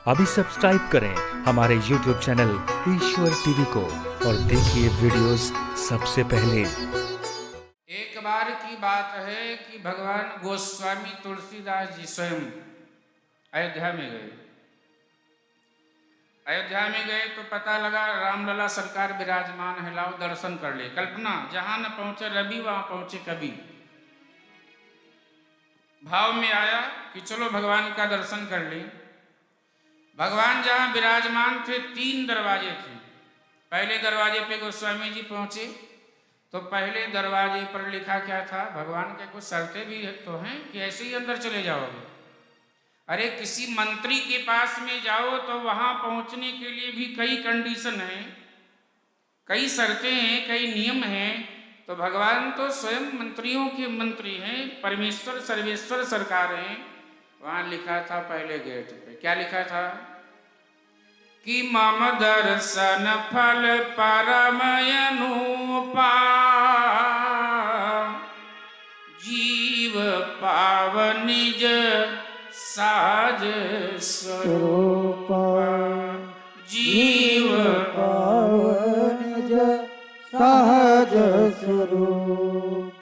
अभी सब्सक्राइब करें हमारे YouTube चैनल ईश्वर टीवी को और देखिए वीडियोस सबसे पहले। एक बार की बात है कि भगवान गोस्वामी तुलसीदास जी स्वयं अयोध्या में गए। अयोध्या में गए तो पता लगा रामलला सरकार विराजमान है, लाओ दर्शन कर ले। कल्पना, जहां न पहुंचे रवि वहां पहुंचे कवि। भाव में आया कि चलो भगवान का दर्शन कर ले। भगवान जहां विराजमान थे 3 दरवाजे थे। पहले दरवाजे पे गोस्वामी जी पहुंचे तो पहले दरवाजे पर लिखा क्या था? भगवान के कुछ शर्तें भी तो हैं कि ऐसे ही अंदर चले जाओगे। अरे किसी मंत्री के पास में जाओ तो वहां पहुंचने के लिए भी कई कंडीशन है, कई शर्तें हैं, कई नियम हैं। तो भगवान तो स्वयं मंत्रियों के मंत्री हैं, परमेश्वर सर्वेश्वर सरकार हैं। वहां लिखा था पहले गेट पे, क्या लिखा था कि मम दर्शन फल परमयनुपा जीव पाव निज साज स्वरूप। जीव पाव निज सहज स्वरूप।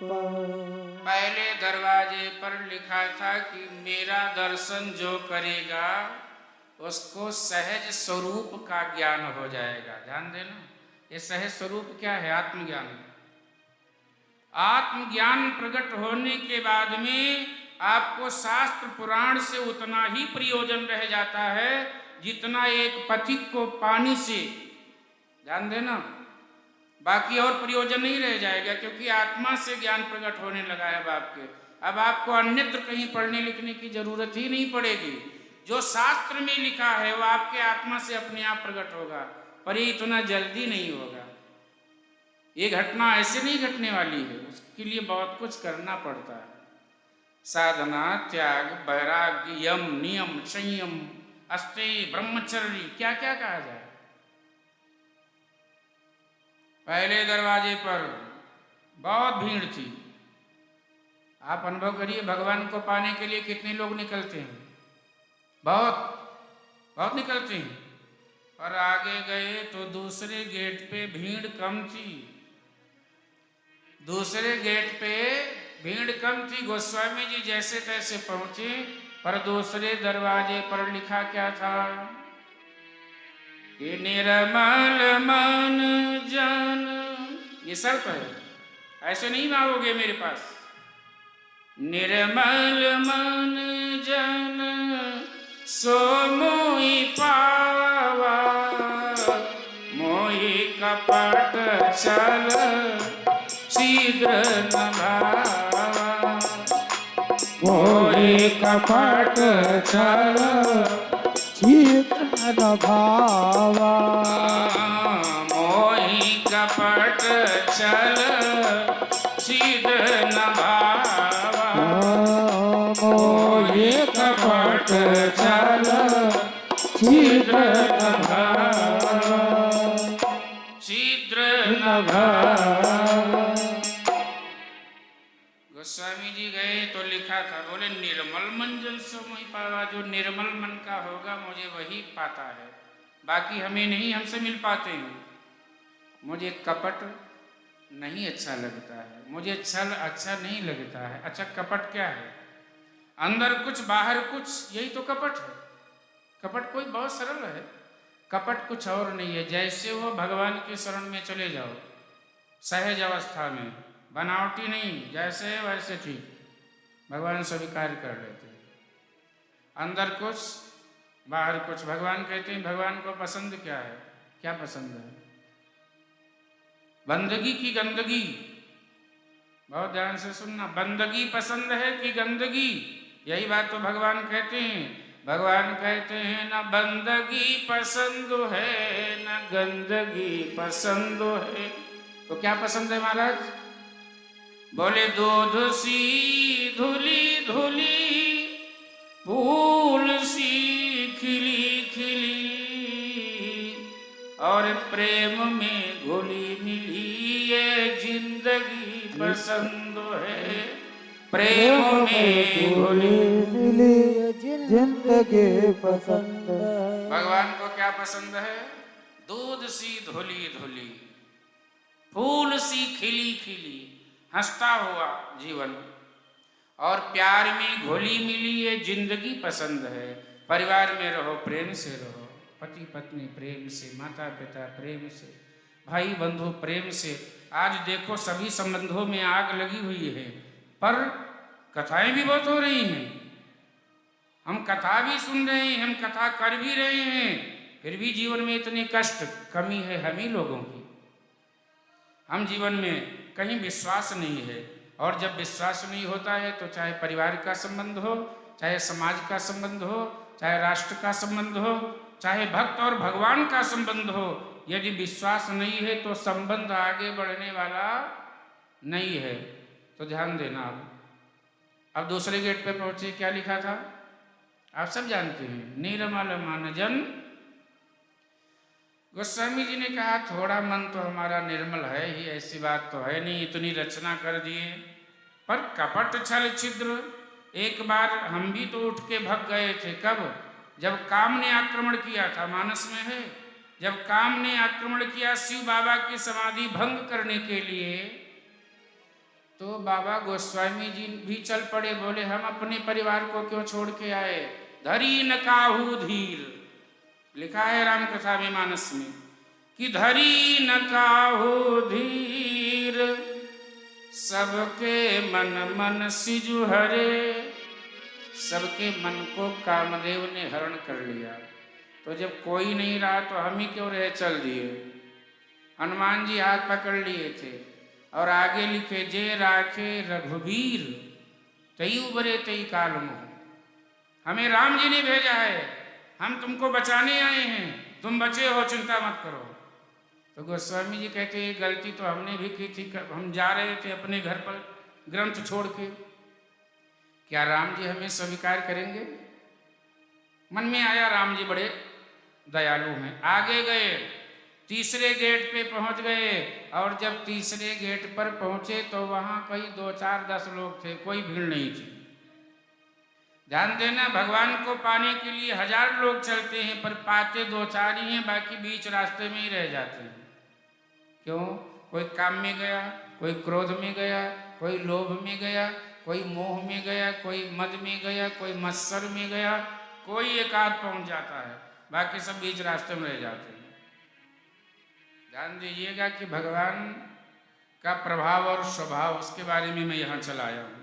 पहले दरवाजे पर लिखा था कि मेरा दर्शन जो करेगा उसको सहज स्वरूप का ज्ञान हो जाएगा। ध्यान देना, ये सहज स्वरूप क्या है? आत्मज्ञान। आत्मज्ञान प्रकट होने के बाद में आपको शास्त्र पुराण से उतना ही प्रयोजन रह जाता है जितना एक पथिक को पानी से। ध्यान देना, बाकी और प्रयोजन नहीं रह जाएगा, क्योंकि आत्मा से ज्ञान प्रकट होने लगा है आपके। अब आपको अन्यत्र कहीं पढ़ने लिखने की जरूरत ही नहीं पड़ेगी। जो शास्त्र में लिखा है वो आपके आत्मा से अपने आप प्रकट होगा, पर ये इतना जल्दी नहीं होगा। ये घटना ऐसे नहीं घटने वाली है, उसके लिए बहुत कुछ करना पड़ता है। साधना, त्याग, वैराग्य, यम नियम, संयम, अस्तेय, ब्रह्मचर्य, क्या क्या कहा जाए। पहले दरवाजे पर बहुत भीड़ थी। आप अनुभव करिए, भगवान को पाने के लिए कितने लोग निकलते हैं। बहुत बहुत निकलते हैं। और आगे गए तो दूसरे गेट पे भीड़ कम थी। दूसरे गेट पे भीड़ कम थी। गोस्वामी जी जैसे तैसे पहुंचे, पर दूसरे दरवाजे पर लिखा क्या था कि निर्मल मन जन। ये शर्त है, ऐसे नहीं मांगोगे मेरे पास। निर्मल मन जन सो मोहि पावा, मोहि कपट छल शीघ्र न भावा। मोहि कपट छल शीघ्र न भावा। मोहि कपट छल शीघ्र न भावा। मोहि कपट छल शीघ्र न भावा। शीघ्र न भावा। गोस्वामी जी गए तो लिखा था, बोले निर्मल मन जन सो मोहि पावा। जो निर्मल मन का होगा मुझे वही पाता है, बाकी हमें नहीं, हमसे मिल पाते हैं। मुझे कपट नहीं अच्छा लगता है, मुझे अच्छा नहीं लगता है। अच्छा, कपट क्या है? अंदर कुछ बाहर कुछ, यही तो कपट है। कपट कोई बहुत सरल है, कपट कुछ और नहीं है। जैसे वो भगवान के शरण में चले जाओ, सहज अवस्था में, बनावटी नहीं, जैसे है वैसे ठीक, भगवान स्वीकार कर लेते हैं। अंदर कुछ बाहर कुछ। भगवान कहते हैं, भगवान को पसंद क्या है? क्या पसंद है? बंदगी की गंदगी? बहुत ध्यान से सुनना, बंदगी पसंद है कि गंदगी? यही बात तो भगवान कहते हैं। भगवान कहते हैं न बंदगी पसंद है न गंदगी पसंद है। तो क्या पसंद है महाराज? बोले दूध सी धुली धुली, फूल सी खिली खिली, और प्रेम में घुली मिली ये जिंदगी पसंद है। प्रेम में घुली मिली जिंदगी जिंदगी पसंद। भगवान को क्या पसंद है? दूध सी धुली धुली, फूल सी खिली खिली, हंसता हुआ जीवन और प्यार में घुली मिली ये जिंदगी पसंद है। परिवार में रहो, प्रेम से रहो, पति पत्नी प्रेम से, माता पिता प्रेम से, भाई बंधु प्रेम से। आज देखो सभी संबंधों में आग लगी हुई है, पर कथाएं भी बहुत हो रही हैं, हम कथा भी सुन रहे हैं, हम कथा कर भी रहे हैं, फिर भी जीवन में इतने कष्ट। कमी है हम ही लोगों की। हम जीवन में कहीं विश्वास नहीं है, और जब विश्वास नहीं होता है तो चाहे परिवार का संबंध हो, चाहे समाज का संबंध हो, चाहे राष्ट्र का संबंध हो, चाहे भक्त और भगवान का संबंध हो, यदि विश्वास नहीं है तो संबंध आगे बढ़ने वाला नहीं है। तो ध्यान देना। अब दूसरे गेट पे पहुंचे, क्या लिखा था आप सब जानते हैं, निर्मल मन जन। गोस्वामी जी ने कहा थोड़ा मन तो हमारा निर्मल है ही, ऐसी बात तो है नहीं, इतनी रचना कर दिए, पर कपट छल छिद्र। एक बार हम भी तो उठ के भग गए थे। कब? जब काम ने आक्रमण किया था, मानस में है, जब काम ने आक्रमण किया शिव बाबा की समाधि भंग करने के लिए, तो बाबा गोस्वामी जी भी चल पड़े। बोले हम अपने परिवार को क्यों छोड़ के आए? धरी न काहू धीर, लिखा है राम कथा में मानस में कि धरी न काहू धीर, सबके मन मन सिजु हरे। सबके मन को कामदेव ने हरण कर लिया। तो जब कोई नहीं रहा तो हम ही क्यों रहे, चल दिए। हनुमान जी हाथ पकड़ लिए थे और आगे लिखे, जे राखे रघुवीर तई उबरे तई काल मोह। हमें राम जी ने भेजा है, हम तुमको बचाने आए हैं, तुम बचे हो, चिंता मत करो। तो गोस्वामी जी कहते हैं गलती तो हमने भी की थी, हम जा रहे थे अपने घर पर ग्रंथ छोड़ के, क्या राम जी हमें स्वीकार करेंगे? मन में आया राम जी बड़े दयालु हैं। आगे गए, तीसरे गेट पे पहुंच गए, और जब तीसरे गेट पर पहुंचे तो वहां कई 2, 4, 10 लोग थे, कोई भीड़ नहीं थी। ध्यान देना, भगवान को पाने के लिए 1000 लोग चलते हैं, पर पाते 2-4 ही हैं, बाकी बीच रास्ते में ही रह जाते हैं। क्यों? कोई काम में गया, कोई क्रोध में गया, कोई लोभ में गया, कोई मोह में गया, कोई मद में गया, कोई मत्सर में गया, कोई एकाध पहुंच जाता है, बाकी सब बीच रास्ते में रह जाते हैं। ध्यान दीजिएगा कि भगवान का प्रभाव और स्वभाव, उसके बारे में मैं यहाँ चलाया हूँ।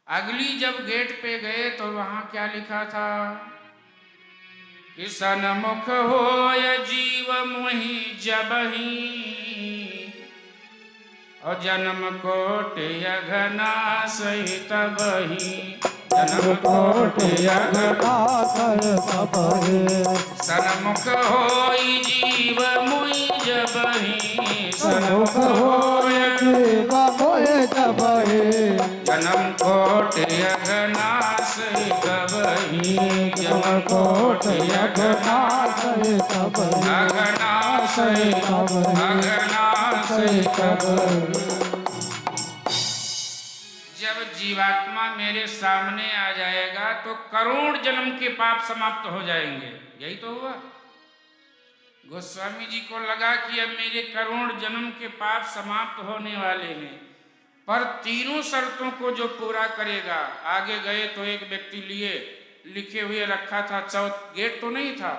अगली जब गेट पे गए तो वहां क्या लिखा था कि सन्मुख होय जीव मोहि जबहि, और जन्म कोटि अघना सहित बही। जन्म कोटि अघना सन्मुख होय जीव मोहि जबहि, सन्मुख होय जीव मोहि जबहि, जन्म कोटि अघना सहित बही। जन्म कोटि अघना सहित बही, अघना सहित अघना सहित बही। जब जीवात्मा मेरे सामने आ जाएगा तो करोड़ जन्म के पाप समाप्त हो जाएंगे। यही तो हुआ। गोस्वामी जी को लगा कि अब मेरे करोड़ जन्म के पाप समाप्त होने वाले हैं, पर तीनों शर्तों को जो पूरा करेगा। आगे गए तो एक व्यक्ति लिए लिखे हुए रखा था, गेट तो नहीं था,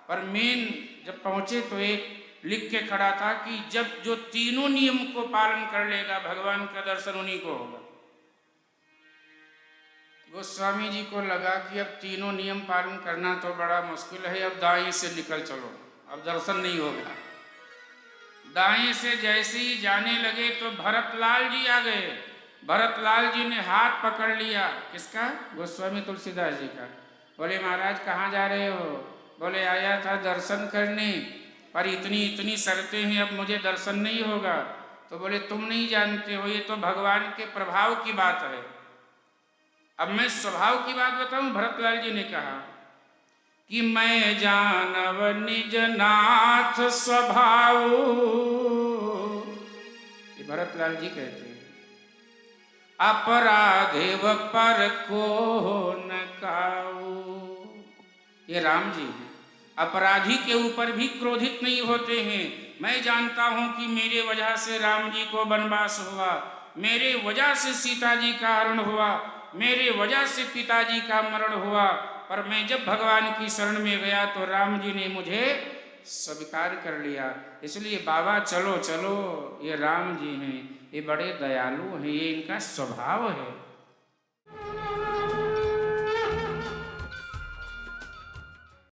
पर मेन जब पहुंचे तो एक लिख के खड़ा था कि जब जो तीनों नियम को पालन कर लेगा भगवान का दर्शन उन्हीं को होगा। गोस्वामी जी को लगा कि अब तीनों नियम पालन करना तो बड़ा मुश्किल है, अब दाएं से निकल चलो, अब दर्शन नहीं होगा। दाएं से जैसे ही जाने लगे तो भरतलाल जी आ गए। भरतलाल जी ने हाथ पकड़ लिया, किसका? गोस्वामी तुलसीदास जी का। बोले महाराज कहाँ जा रहे हो? बोले आया था दर्शन करने, पर इतनी इतनी शर्तें हैं, अब मुझे दर्शन नहीं होगा। तो बोले तुम नहीं जानते हो, ये तो भगवान के प्रभाव की बात है। अब मैं स्वभाव की बात बताऊं। भरतलाल जी ने कहा कि मैं जानव निज नाथ स्वभाव, ये भरतलाल जी कहते हैं, अपराधेव पर को न काऊ। ये राम जी हैं। अपराधी के ऊपर भी क्रोधित नहीं होते हैं। मैं जानता हूं कि मेरे वजह से राम जी को वनवास हुआ, मेरे वजह से सीता जी का हरण हुआ, मेरे वजह से पिताजी का मरण हुआ, पर मैं जब भगवान की शरण में गया तो राम जी ने मुझे स्वीकार कर लिया। इसलिए बाबा चलो चलो, ये राम जी हैं, ये बड़े दयालु हैं, ये इनका स्वभाव है।